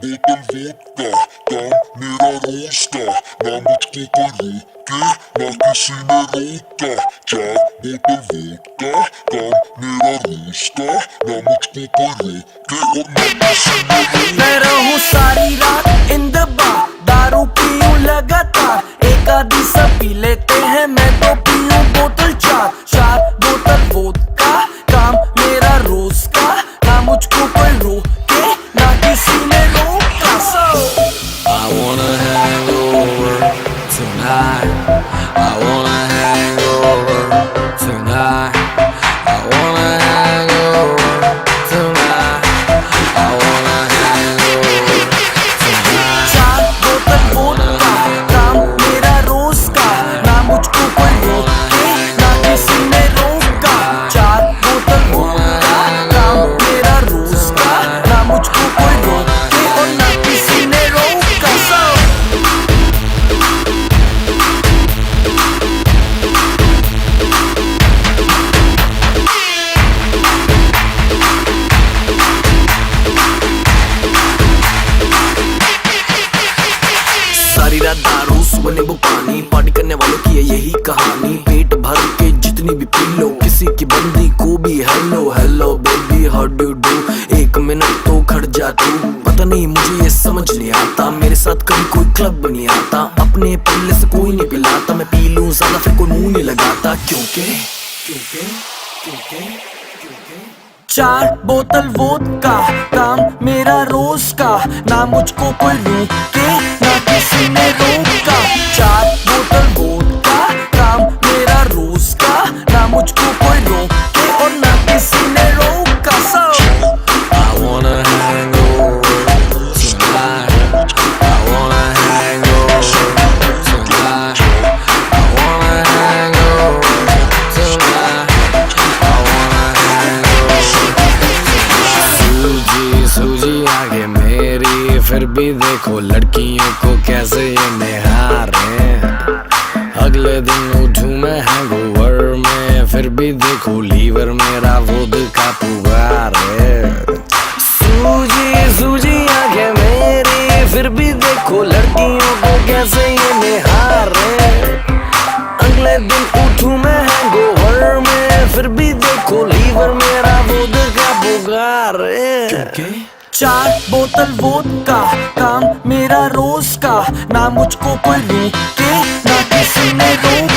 बोतल वोडका, काम मेरा रोज का, ना मुझको कोई रोके, ना किसी ने रोका। 4 बोतल वोडका, काम मेरा रोज का, ना मुझको कोई रोके और ना किसी ने रोका। मैं रहूं सारी रात इन द बार, दारू पीऊं लगातार, एक आधी सब पी लेते हैं, मैं तो पीऊं बोतल 4 बोतल वोडका, काम मेरा रोज का, ना मुझको कोई रोके, ना किसी ने रोका। I wanna hang over tonight. I wanna hang over tonight. I wanna hang over tonight. I wanna hang over tonight. 4 बोतल वोडका, काम मेरा रोज का, ना मुझको कोई रोके, ना किसी ने रोका। 4 बोतल वोडका, काम मेरा रोज का, ना मुझको कोई रोके और ना किसी ने रोका। सारी रात दारू सुबह नींबू पानी, पार्टी करने वालों की है यही कहानी। पेट भर के जितनी भी पी लो, किसी की बंदी को भी hello hello baby how do do. 1 minute तो खड़ जा तू, पता नहीं मुझे ये समझ नहीं आता, मेरे साथ कभी कोई क्लब नहीं आता, अपने पल्ले से कोई नहीं पिलाता, मैं पी लूं ज्यादा फिर कोई मुंह नहीं लगाता, क्योंकि 4 बोतल वोडका, काम मेरा रोज का, ना मुझको कोई रोके, ना किसी ने रोका। 4 बोतल वोडका, काम मेरा रोज का, ना मुझको कोई रोके और ना किसी ने रोका। I wanna hang over tonight. I wanna hang over tonight. I wanna hang over tonight. I wanna hang over tonight. सूजी आगे मेरी, फिर भी देखो लड़कियों को कैसे ये निहारे। अगले दिन उठूं मैं हैंगओवर में, फिर भी देखो लीवर मेरा वोडका पुकार है। सूजी आगे मेरी, फिर भी देखो लड़कियों को कैसे ये निहारे। अगले दिन उठूं मैं हैंगओवर में, फिर भी देखो लीवर मेरा वोडका पुकार है। 4 बोतल वोडका, काम मेरा रोज का, ना मुझको कोई रोके, ना किसी ने रोका।